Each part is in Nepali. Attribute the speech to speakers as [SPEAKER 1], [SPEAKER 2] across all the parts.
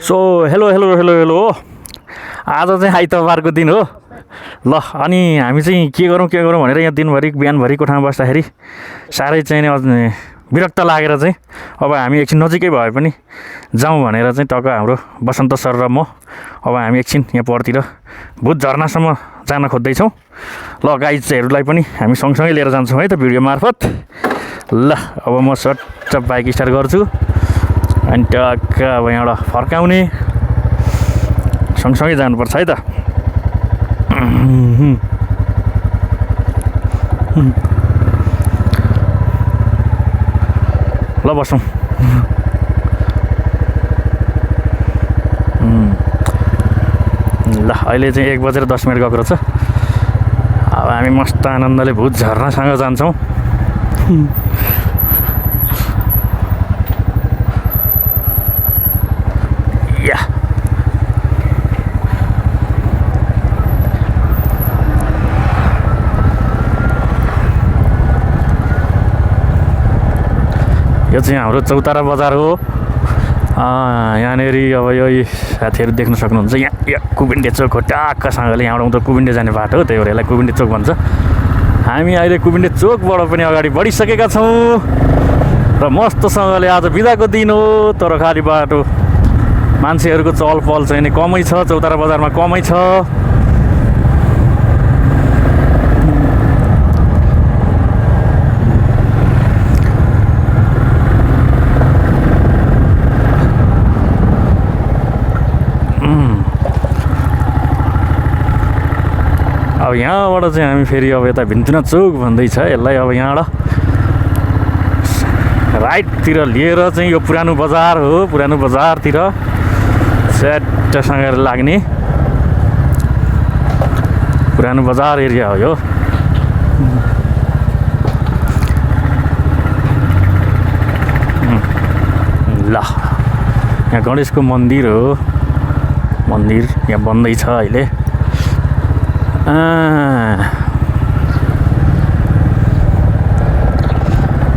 [SPEAKER 1] So hello hello hello hello आज चाहिँ आइतबारको दिन हो ल अनि हामी चाहिँ के गरौँ भनेर यहाँ दिनभरि बिहानभरि कोठामा बस्दाखेरि साह्रै चाहिँ नि विरक्त लागेर चाहिँ अब हामी एकछिन नजिकै भए पनि जाउँ भनेर चाहिँ टक्क हाम्रो बसन्त सर र म अब हामी एकछिन यहाँ परतिर भूत झरनासम्म जान खोज्दैछौँ। ल गाइजहरूलाई पनि हामी सँगसँगै लिएर जान्छौँ है त भिडियो मार्फत। ल अब म सट्ट बाइक स्टार्ट गर्छु अनि टक्क अब यहाँबाट फर्काउने सँगसँगै जानुपर्छ है त। ल बसौँ। ल अहिले चाहिँ 1:10 गएको रहेछ। अब हामी मस्त आनन्दले भूत झर्नासँग जान्छौँ। या यो चाहिँ हाम्रो चौतारा बजार हो। यहाँनिर अब यो साथीहरू देख्न सक्नुहुन्छ यहाँ कुबिन्डे चोक हो ट्याक्कसँगले। यहाँबाट उता कुबिन्डे जाने बाटो हो, त्यही भएर यसलाई कुबिन्डे चोक भन्छ। हामी अहिले कुबिन्डे चोकबाट पनि अगाडि बढिसकेका छौँ र मस्तसँगले आज बिदाको दिन हो। तर खाली बाटो मान्छेहरूको चहल पहल चाहिँ नि कमै छ, चौतारा बजारमा कमै छ। अब यहाँबाट चाहिँ हामी फेरि अब यता भिन्तिना चोक भन्दैछ यसलाई। अब यहाँबाट राइटतिर लिएर चाहिँ यो पुरानो बजार हो, पुरानो बजारतिर सेटसँग लाग्ने पुरानो बजार एरिया हो यो। ल यहाँ गणेशको मन्दिर हो, मन्दिर यहाँ बन्दैछ अहिले।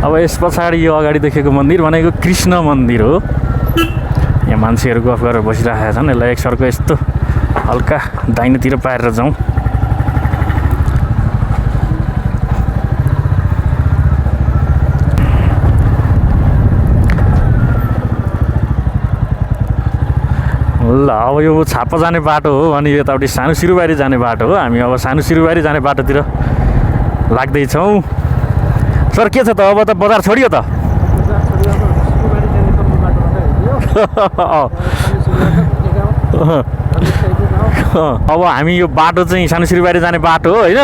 [SPEAKER 1] अब यस पछाडि यो अगाडि देखेको मन्दिर भनेको कृष्ण मन्दिर हो। यहाँ मान्छेहरू गफ गरेर बसिरहेका छन्। यसलाई एक सर्को यस्तो हल्का दाहिनेतिर पारेर जाउँ। ल अब यो छापा जाने बाटो हो अनि यतापट्टि सानो सिरुबारी जाने बाटो हो। हामी अब सानो सिरुबारी जाने बाटोतिर लाग्दैछौँ। सर के छ त अब त बजार छोडियो त? अब हामी यो बाटो चाहिँ सानो सिरुबारी जाने बाटो हो होइन।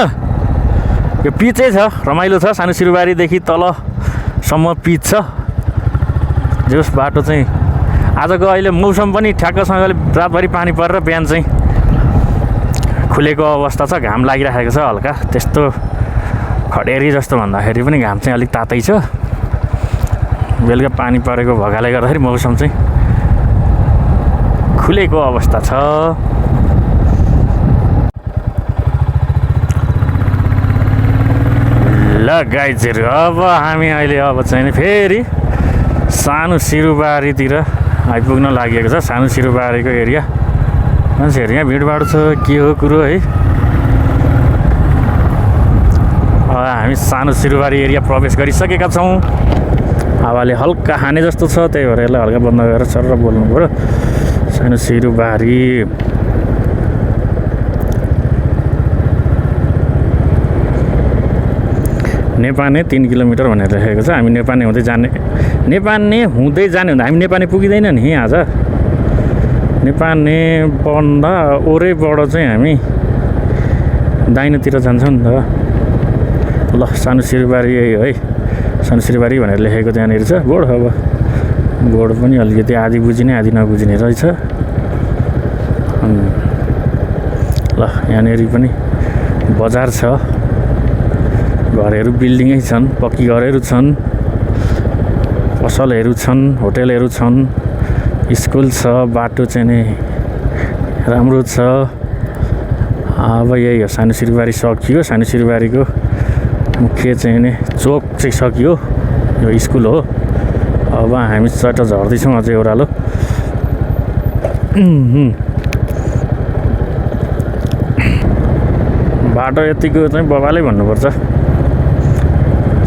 [SPEAKER 1] यो पिचै छ, रमाइलो छ। सानो सिरुबारीदेखि तलसम्म पिच छ। जोस बाटो चाहिँ आजको अहिले मौसम पनि ठ्याक्कसँगले रातभरि पानी परेर बिहान चाहिँ खुलेको अवस्था छ। घाम लागिरहेको छ हल्का, त्यस्तो खडेरी जस्तो भन्दाखेरि पनि घाम चाहिँ अलिक तातै छ। बेलुका पानी परेको भएकाले गर्दाखेरि मौसम चाहिँ खुलेको अवस्था छ। ल गाइजहरू अब हामी अहिले अब चाहिँ फेरि सानो सिरुबारीतिर आइपुग्न लागि छ। सानो सिरुबारीको एरिया मान्छेहरू यहाँ भिडभाड छ, के हो कुरो है। हामी सानो सिरुबारी एरिया प्रवेश गरिसकेका छौँ। हावाले हल्का हाने जस्तो छ, त्यही भएर यसलाई हल्का बन्द गरेर सर बोल्नु पऱ्यो। सानो सिरुबारी नेपाने 3 किलोमिटर भनेर लेखेको छ। हामी नेपाने हुँदै जाने हुँदा हामी नेपाने पुगिँदैन नि आज। नेपाने बन्दा ओरैबाट चाहिँ हामी दाहिनेतिर जान्छौँ नि त। ल सानो सिरुबारी है, सानो सिरुबारी भनेर लेखेको त्यहाँनिर छ बोर्ड। अब बोर्ड पनि अलिकति आधी बुझिने आधी नबुझिने रहेछ। ल यहाँनिर पनि बजार छ, घरहरू बिल्डिङै छन्, पक्की घरहरू छन्, पसलहरू छन्, होटेलहरू छन्, स्कुल छ, बाटो चाहिँ नि राम्रो छ। अब यही हो सानो सिरुबारी सकियो। सानो सिरुबारीको मुख्य चाहिँ नि चोक चाहिँ सकियो, यो स्कुल हो। अब हामी चट्ट झर्दैछौँ अझै ओह्रालो। बाटो यतिको चाहिँ बबालै भन्नुपर्छ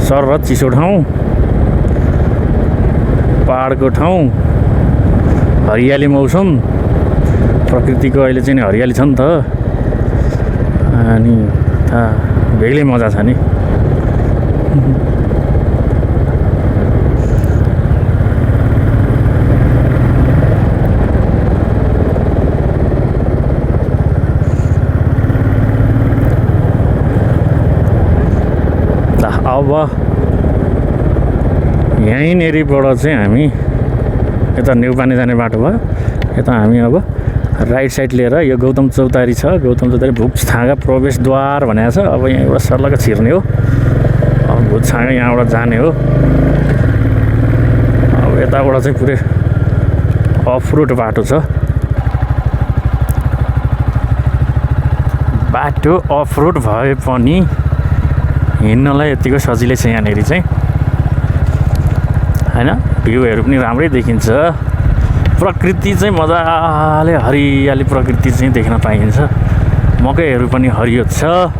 [SPEAKER 1] सर र चिसो ठाउँ पहाडको ठाउँ हरियाली मौसम प्रकृतिको अहिले चाहिँ हरियाली छ नि त अनि बेग्लै मजा छ नि अब यहीँनेरिबाट चाहिँ हामी यता नेउपाने जाने बाटो भयो यता हामी अब राइट साइड लिएर यो गौतम चौतारी छ गौतम चौतारी भुपछाँगा प्रवेशद्वार भनेको छ अब यहाँबाट सर्लक्क छिर्ने हो अब भुपछाँगा यहाँबाट जाने हो अब यताबाट चाहिँ पुरै अफ रोड बाटो छ बाटो अफ रोड भए पनि हिँड्नलाई यतिको सजिलै छ यहाँनिर चाहिँ हैन भ्यूहरू पनि राम्रै देखिन्छ प्रकृति चाहिँ मजाले हरियाली प्रकृति चाहिँ देख्न पाइन्छ मकैहरू पनि हरियो छ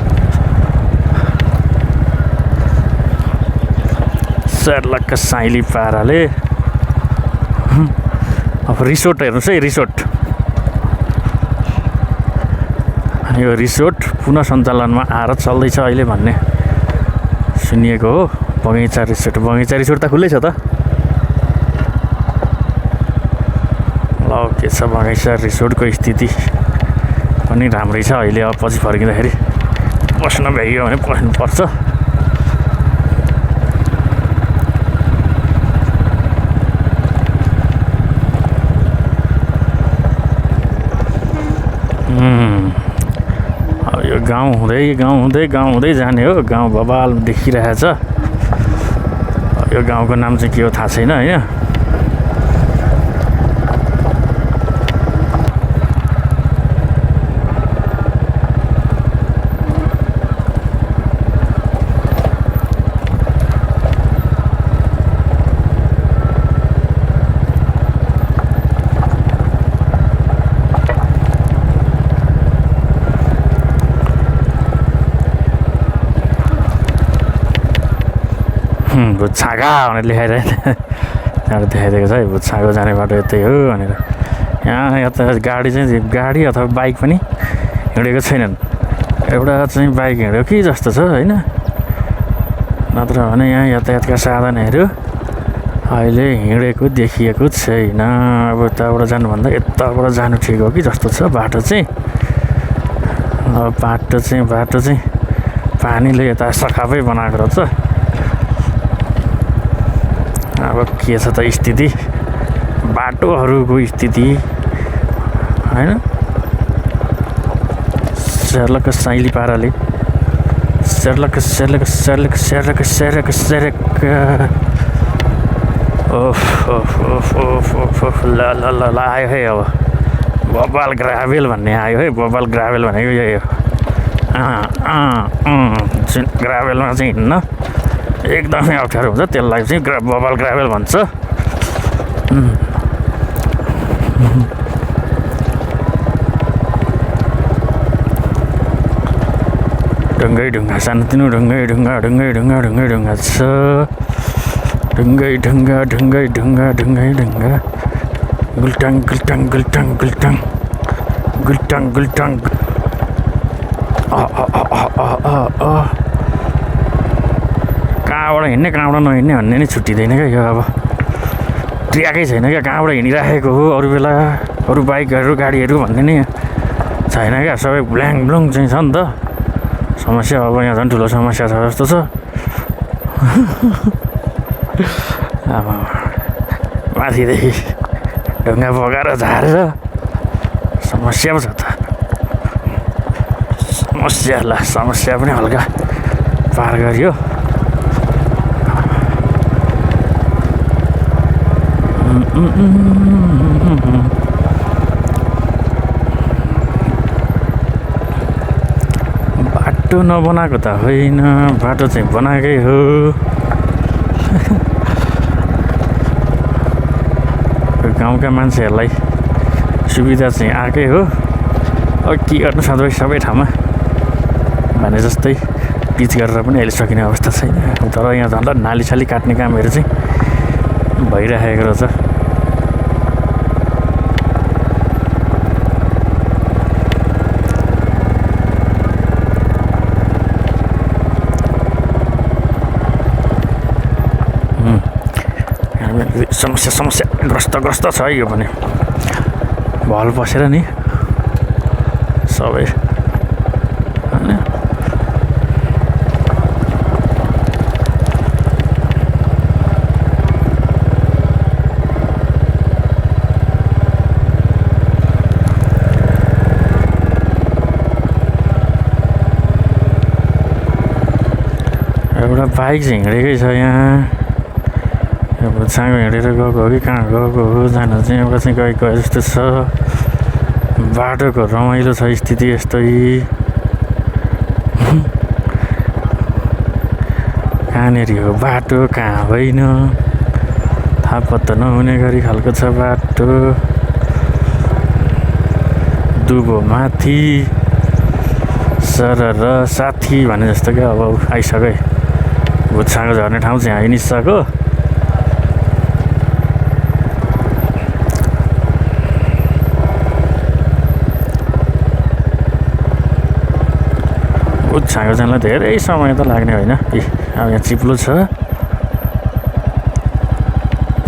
[SPEAKER 1] सर्लक्क साइली पाराले अब रिसोर्ट हेर्नुहोस् है रिसोर्ट यो रिसोर्ट पुनः सञ्चालनमा आएर चल्दैछ अहिले भन्ने सुनिएको हो बगैँचा रिसोर्ट त खुल्लै छ त ल के छ बगैँचा रिसोर्टको स्थिति पनि राम्रै छ अहिले अब पछि फर्किँदाखेरि बस्न भ्याइयो भने बस्नुपर्छ यो गाउँ हुँदै जाने हो गाउँ बबाल देखिरहेछ यो गाउँको नाम चाहिँ के हो थाहा छैन हैन भुछागा भनेर लेखाइरहेको त्यहाँबाट देखाइदिएको छ है भुछाको जाने बाटो यतै हो भनेर यहाँ यता गाडी अथवा बाइक पनि हिँडेको छैनन् एउटा चाहिँ बाइक हिँड्यो कि जस्तो छ होइन नत्र भने यहाँ यातायातका साधनहरू अहिले हिँडेको देखिएको छैन अब यताबाट जानुभन्दा यताबाट जानु ठिक हो कि जस्तो छ बाटो चाहिँ अब बाटो चाहिँ पानीले यता सखापै बनाएको रहेछ अब के छ त स्थिति बाटोहरूको स्थिति हैन सर्लक्क साइली पाराले सर्लक्क ओफ ल आयो है अब बबाल ग्राभेल भन्ने आयो है बबाल ग्राभेल भनेको यही हो ग्राभेलमा चाहिँ हिँड्न एकदमै अप्ठ्यारो हुन्छ त्यसलाई चाहिँ बबाल ग्राभेल भन्छ ढुङ्गा सानोतिनो ढुङ्गा छ ढुङ्गा गुल्टाङ कहाँबाट हिँड्ने कहाँबाट नहिँड्ने भन्ने नै छुट्टिँदैन क्या यो अब ट्र्याकै छैन क्या कहाँबाट हिँडिराखेको हो अरू बेला अरू बाइकहरू गाडीहरू भन्ने नै छैन क्या सबै ब्ल्याङ ब्लुङ चाहिँ छ नि त समस्या अब यहाँ झन् ठुलो समस्या छ जस्तो छ अब माथिदेखि ढुङ्गा बगाएर झारेर समस्या पो छ त समस्या पनि हल्का पार गरियो बाटो नबनाएको त होइन बाटो चाहिँ बनाएकै हो गाउँका मान्छेहरूलाई सुविधा चाहिँ आएकै हो। अब के गर्नु सधैँ सबै ठाउँमा भने जस्तै पिच गरेर पनि अहिले सकिने अवस्था छैन। तर यहाँ झन् नालीसाली काट्ने कामहरू चाहिँ भइराखेको रहेछ। समस्या ग्रस्त छ यो पनि। भल पसेर नि सबै होइन। एउटा बाइक चाहिँ हिँडेकै छ यहाँ। अब छाँगो हिँडेर गएको हो कि कहाँ गएको हो जान चाहिँ एउटा चाहिँ गएको जस्तो छ। बाटोको रमाइलो छ स्थिति यस्तै। कहाँनिर हो बाटो कहाँ होइन थाहा पत्ता नहुने गरी खालको छ बाटो। दुबो माथि सरर साथी भने जस्तो क्या। अब आइसक्यो भुत्साको झर्ने ठाउँ चाहिँ आइनिसक्यो। छाँगो जानलाई धेरै समय त लाग्ने होइन। अब यहाँ चिप्लो छ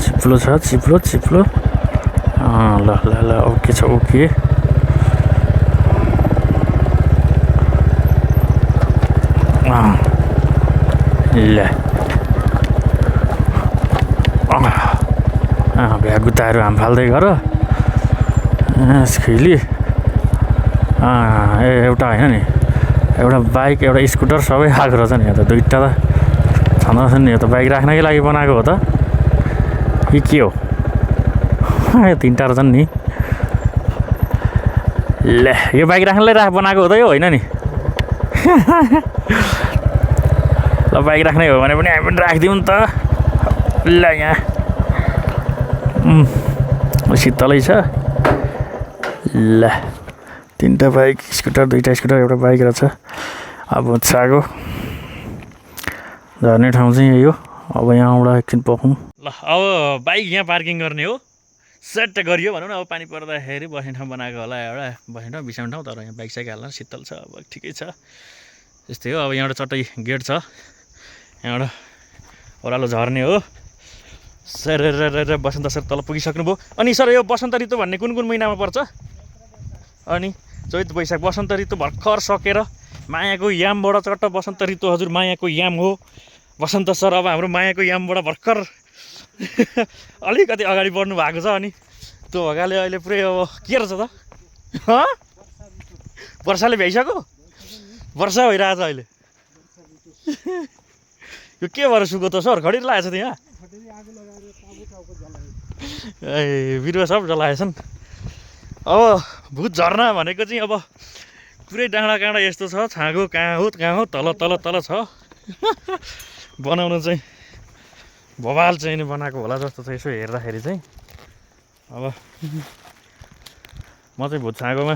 [SPEAKER 1] चिप्लो ल ल ल ओके छ ओके। ल भ्या गुत्ताहरू हाम फाल्दै गर खैली। एउटा होइन नि एउटा बाइक एउटा स्कुटर सबै आएको रहेछ नि। यहाँ त दुईवटा त छँदो रहेछ नि। यो त बाइक राख्नकै लागि बनाएको हो त कि के हो? यो तिनवटा रहेछन् नि। ल यो बाइक राख्नलाई बनाएको हो त यो होइन नि। ल बाइक राख्नै हो भने पनि हामी पनि राखिदिउँ नि त। ल यहाँ शीतलै छ। ल तिनवटा बाइक स्कुटर दुईवटा स्कुटर एउटा बाइक रहेछ। अब छागो झर्ने ठाउँ चाहिँ यही हो। अब यहाँबाट एकछिन पखौँ। ल अब बाइक यहाँ पार्किङ गर्ने हो। सेट गरियो भनौँ न। अब पानी पर्दाखेरि बस्ने ठाउँ बनाएको होला एउटा बस्ने ठाउँ बिसाउने ठाउँ। तर यहाँ बाइक साइक हाल्न शीतल छ अब ठिकै छ। यस्तै हो। अब यहाँबाट चट्टै गेट छ। यहाँबाट ओह्रालो झर्ने हो। सर बसन्त सर तल पुगिसक्नुभयो। अनि सर यो बसन्त ऋतु भन्ने कुन कुन महिनामा पर्छ? अनि चैत वैशाख बसन्त ऋतु भर्खर सकेर मायाको यामबाट चट्ट बसन्त ऋतु हजुर मायाको याम हो बसन्त सर। अब हाम्रो मायाको यामबाट भर्खर अलिकति अगाडि बढ्नु भएको छ। अनि त्यो भएकाले अहिले पुरै अब के रहेछ त वर्षाले भ्याइसक्यो। वर्षा भइरहेछ अहिले। यो के भएर सुको त सर खडेरी लागेको छ त यहाँ। ए बिरुवा सब जलाएछन्। अब भुत झर्ना भनेको चाहिँ अब पुरै डाँडा काँडा यस्तो छ। छाँगो कहाँ हो तल तल तल छ। बनाउनु चाहिँ भवाल चाहिँ बनाएको होला जस्तो छ यसो हेर्दाखेरि चाहिँ। अब म चाहिँ भुत छाँगोमा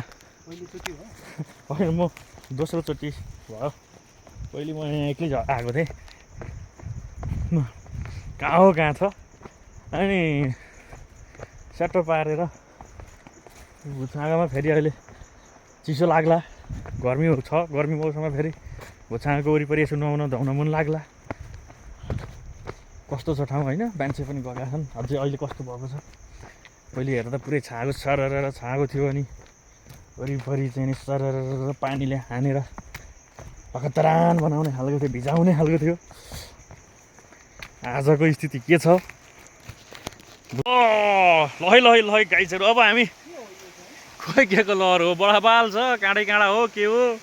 [SPEAKER 1] होइन म दोस्रोचोटि भयो। पहिले म यहाँ एक्लै आएको थिएँ। कहाँ हो कहाँ छ अनि स्याटो पारेर भुछाँगामा फेरि अहिले चिसो लाग्ला। गर्मी छ गर्मी मौसममा फेरि भुछाँगाको वरिपरि यसो नुहाउन धुवाउन मन लाग्ला। कस्तो छ ठाउँ होइन। मान्छे पनि गएका छन्। अझै अहिले कस्तो भएको छ पहिले हेर्दा त पुरै छाँगो सरर छाँगो थियो। अनि वरिपरि चाहिँ सरर पानीले हानेर भखतरान बनाउने खालको थियो भिजाउने खालको थियो। आजको स्थिति के छ? लहै गाइजहरू अब हामी खोइ के को लहर हो? बडापाल छ काँडै काँडा हो के हो?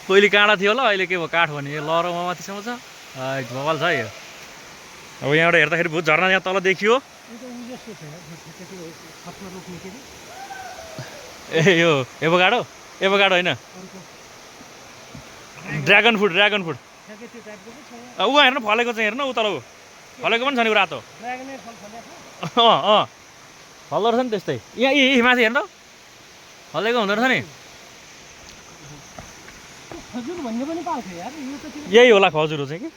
[SPEAKER 1] पहिले काँडा थियो होला अहिले के भयो काठ भने लहरमा माथिसम्म छ। बवाल छ यो। अब यहाँबाट हेर्दाखेरि भुत झर्ना यहाँ तल देखियो। ए यो एभोकाडो होइन ड्रागन फ्रुट ऊ हेर्नु फलेको चाहिँ हेर्नु उता फलेको पनि छ नि रातो। हल्दो रहेछ नि त्यस्तै यहाँ यी माथि हेर्नु हल्लेको हुँदो रहेछ नि यही होला खजुरो चाहिँ कि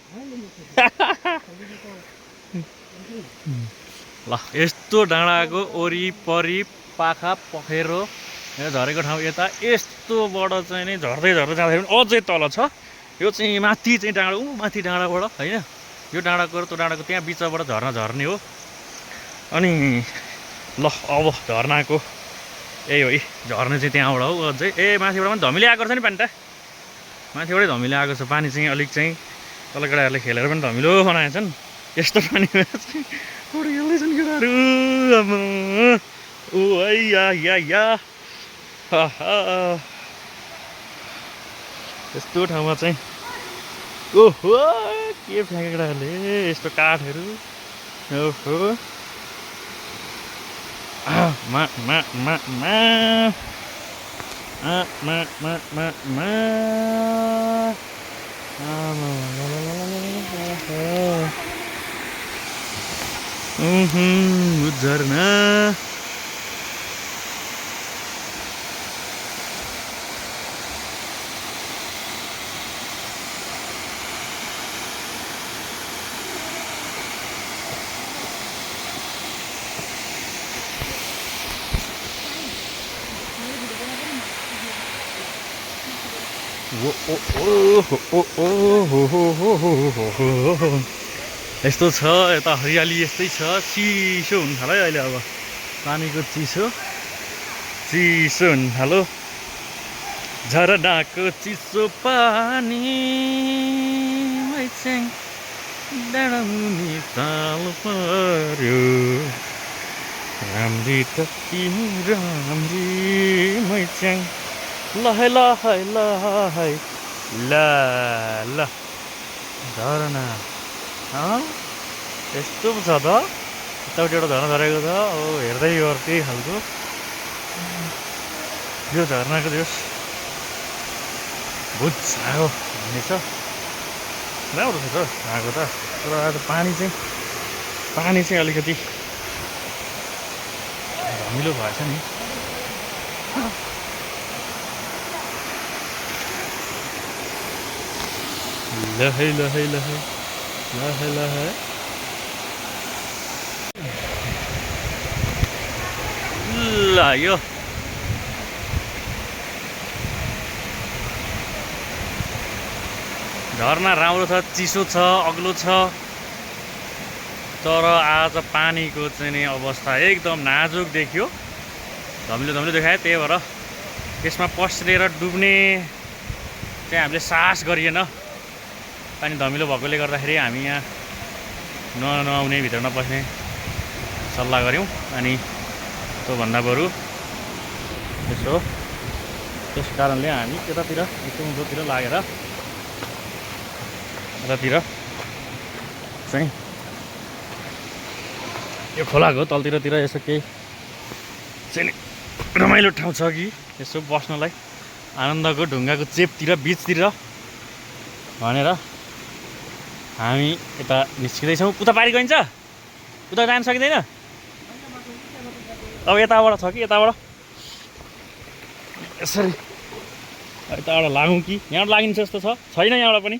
[SPEAKER 1] ल यस्तो डाँडाको वरिपरि पाखा पखेरो झरेको ठाउँ यता यस्तो बड चाहिँ नि झर्दै झर्दै जाँदाखेरि पनि अझै तल छ यो चाहिँ माथि चाहिँ डाँडा माथि डाँडाबाट होइन यो डाँडाको र त्यो डाँडाको त्यहाँ बिचबाट झर्ना झर्ने हो अनि ल अब झर्नाको यही हो झर्ने चाहिँ त्यहाँबाट हो अझै माथिबाट पनि धमिले आएको छ नि पानी त माथिबाटै धमिलो आएको छ पानी चाहिँ अलिक चाहिँ तल केटाहरूले खेलेर पनि धमिलो बनाएछन् यस्तो पानीमा चाहिँ खेल्दैछन् केटाहरू ओ या यस्तो ठाउँमा चाहिँ ओहो के फ्याँके केटाहरूले यस्तो काठहरू ओहो झरना यस्तो छ यता हरियाली यस्तै छ चिसो हुन थाल्यो अहिले अब पानीको चिसो हुन थाल्यो झरनाको चिसो पानी डाँडामुनि ताल पर्यो राम्री त राम्री मैच्याङ लहै लहै लहै ल झरना यस्तो पो छ त यतापट्टि एउटा झरना झरेको छ हो हेर्दै अर्कै खालको यो झरनाको त्यो भुत आएको भन्ने छ राम्रो छ त आएको त तर आज पानी चाहिँ अलिकति धमिलो भएछ नि लहै लहै लहै लहै लहै ल यो झरना राम्रो छ चिसो छ अग्लो छ तर आज पानीको चाहिँ नि अवस्था एकदम नाजुक देखियो धमिलो देखायो त्यही भएर यसमा पस्रेर डुब्ने चाहिँ हामीले साहस गरिएन पानी धमिलो भएकोले गर्दाखेरि हामी यहाँ नआउने भित्र नपस्ने सल्लाह गऱ्यौँ अनि त्योभन्दा बरु त्यस कारणले हामी यतातिर उँधोतिर लागेर यतातिर चाहिँ यो खोलाको तलतिर यसो केही चाहिँ रमाइलो ठाउँ छ कि यसो बस्नलाई आनन्दको ढुङ्गाको चेपतिर बिचतिर भनेर हामी यता निस्किँदैछौँ उता पारि गइन्छ उता जान सकिँदैन अब यताबाट छ कि यताबाट यसरी यताबाट लागौँ कि यहाँबाट लागिन्छ जस्तो छैन यहाँबाट पनि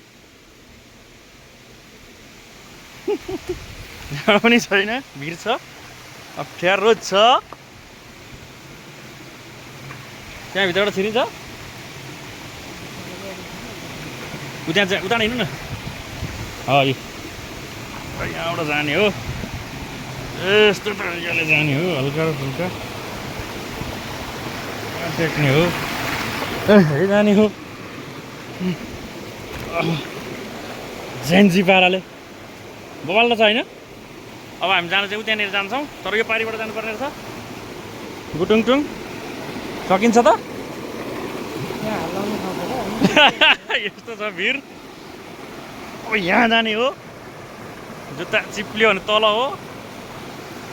[SPEAKER 1] यहाँबाट पनि छैन भिड छ अप्ठ्यारो छ त्यहाँ भित्रबाट छिरिन्छ उता हिँड्नु न यहाँबाट जाने हो यस्तो तरिकाले जाने हो हल्का फुल्का टेक्ने हो जाने हो जेन्जी पाराले बबाल त छ होइन अब हामी जानु चाहिँ त्यहाँनिर जान्छौँ तर यो पारिबाट जानुपर्ने रहेछ गुटुङटुङ सकिन्छ त यस्तो छ भिड अब यहाँ जाने हो जुत्ता चिप्लियो भने तल हो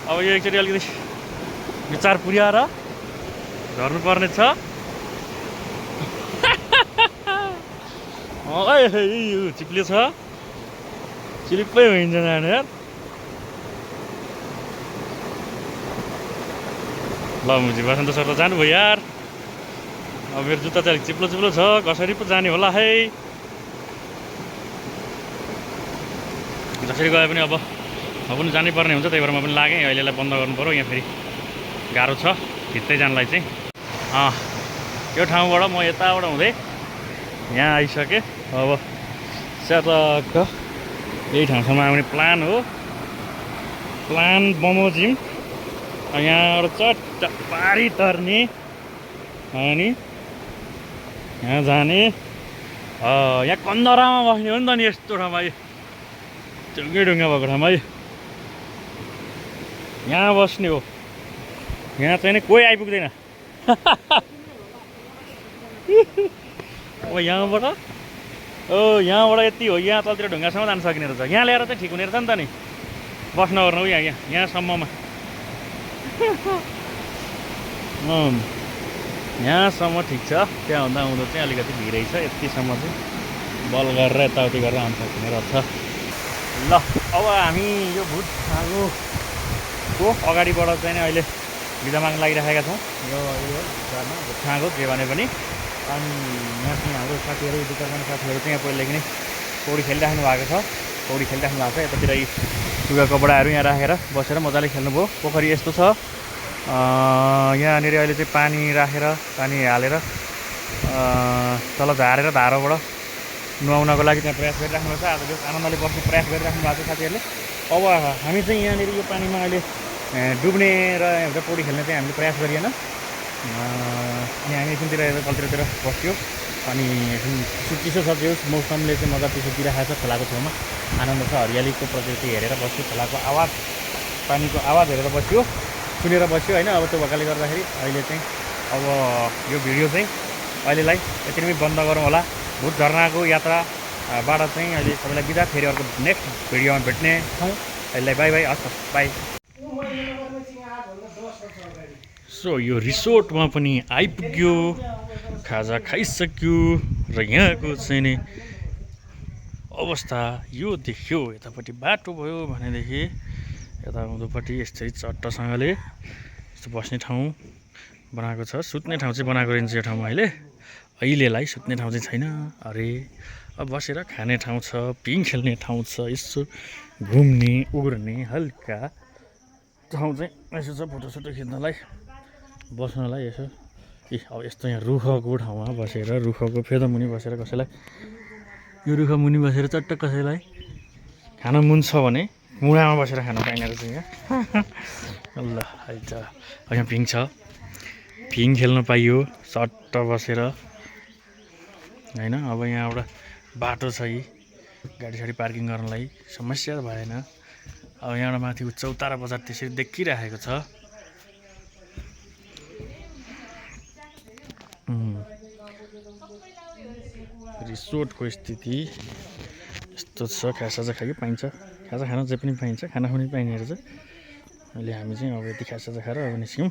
[SPEAKER 1] अब यो एकचोटि अलिकति विचार पुर्याएर झर्नुपर्ने छ चिप्लियो छ चिलिप्पै हुन्छ जाने यार ल मुजी बसन्त सर त जानुभयो यार। अब मेरो जुत्ता चाहिँ अलिक चिप्लो चिप्लो छ, कसरी पो जाने होला है। जसरी गए पनि अब म पनि जानै पर्ने हुन्छ, त्यही भएर म पनि लागेँ। अहिलेलाई बन्द गर्नु पऱ्यो, यहाँ फेरि गाह्रो छ भित्रै जानलाई चाहिँ। यो ठाउँबाट म यताबाट हुँदै यहाँ आइसकेँ। अब च्याटक्क यही ठाउँसम्म आउने प्लान हो, प्लान बमोजिम। यहाँबाट चट्ट पारी तर्ने अनि यहाँ जाने। यहाँ कन्दरामा बस्ने हो नि त नि, यस्तो ठाउँमा ढुङ्गे ढुङ्गा भएको ठाउँमा यहाँ बस्ने हो। यहाँ चाहिँ नि कोही आइपुग्दैन। अब यहाँबाट यहाँबाट यति हो, यहाँ तलतिर ढुङ्गासम्म जान सकिने रहेछ। यहाँ ल्याएर चाहिँ ठिक हुने रहेछ नि त नि, बस्न गर्नु हो यहाँसम्ममा। यहाँसम्म ठिक छ, त्यहाँभन्दा आउँदा चाहिँ अलिकति भिरै छ। यतिसम्म चाहिँ बल गरेर यताउति गरेर आउनु सकिने रहेछ। ल अब हामी यो भुट छाँगोको अगाडिबाट चाहिँ अहिले बिदा माग्न लागिरहेका छौँ। यो घरमा भुट छाँगो के भने पनि। अनि यहाँ चाहिँ हाम्रो साथीहरू, 2-4जना साथीहरू चाहिँ यहाँ पहिलेदेखि नै पौडी खेलिराख्नु भएको छ। पौडी खेलिराख्नु भएको छ। यतातिर लुगा कपडाहरू यहाँ राखेर बसेर मजाले खेल्नुभयो। पोखरी यस्तो छ, यहाँनिर अहिले चाहिँ पानी राखेर, पानी हालेर तल झारेर धारोबाट नुहाउनको लागि त्यहाँ प्रयास गरिराख्नु भएको छ। आज जस आनन्दले बस्ने प्रयास गरिराख्नु भएको छ साथीहरूले। अब हामी चाहिँ यहाँनिर यो पानीमा अहिले डुब्ने र पौडी खेल्ने चाहिँ हामीले प्रयास गरिएन। अनि हामी एकछिनतिर तलतिर बस्यो। अनि चिसो छ, त्यो मौसमले चाहिँ मजा चिसो दिइरहेको छ। खोलाको छेउमा आनन्द छ, हरियालीको प्रकृति हेरेर बस्यो, खोलाको आवाज, पानीको आवाज हेरेर बस्यो, सुनेर बस्यो होइन। अब त्यो भएकाले गर्दाखेरि अहिले चाहिँ अब यो भिडियो चाहिँ अहिलेलाई यति नै बन्द गरौँ होला। भुट झरनाको यात्राबाट चाहिँ अहिले सबैलाई बिदा। फेरि अर्को नेक्स्ट भिडियोमा भेट्ने छौँ। अहिलेलाई बाई बाई, हस् बाई। सो यो रिसोर्टमा पनि आइपुग्यो, खाजा खाइसक्यो र यहाँको चाहिँ नि अवस्था यो देखियो। यतापट्टि बाटो भयो भनेदेखि यता उँधोपट्टि यसरी चट्टसँगले यस्तो बस्ने ठाउँ बनाएको छ। सुत्ने ठाउँ चाहिँ बनाएको रहेछ यो ठाउँमा। अहिलेलाई सुत्ने ठाउँ चाहिँ छैन अरे। अब बसेर खाने ठाउँ छ, पिङ खेल्ने ठाउँ छ, यसो घुम्ने उर्ने हल्का ठाउँ चाहिँ यसो छ, फोटोसोटो खिच्नलाई, बस्नलाई यसो। अब यस्तो यहाँ रुखको ठाउँमा बसेर, रुखको फेदमुनि बसेर कसैलाई, यो रुख मुनि बसेर चट्ट कसैलाई खान मन छ भने मुढामा बसेर खान पाइने रहेछ यहाँ। ल अहिले त यहाँ पिङ छ, पिङ खेल्न पाइयो चट्ट बसेर होइन। अब यहाँबाट बाटो छ, गाडीसाडी पार्किङ गर्नलाई समस्या भएन। अब यहाँबाट माथि चौतारा बजार त्यसरी देखिरहेको छ। रिसोर्टको स्थिति यस्तो छ। खाजा खायो पाइन्छ, खाजा खान जे पनि पाइन्छ, खाना पनि पाइने रहेछ। अहिले हामी चाहिँ अब यति खाजा खाएर अब निस्क्यौँ।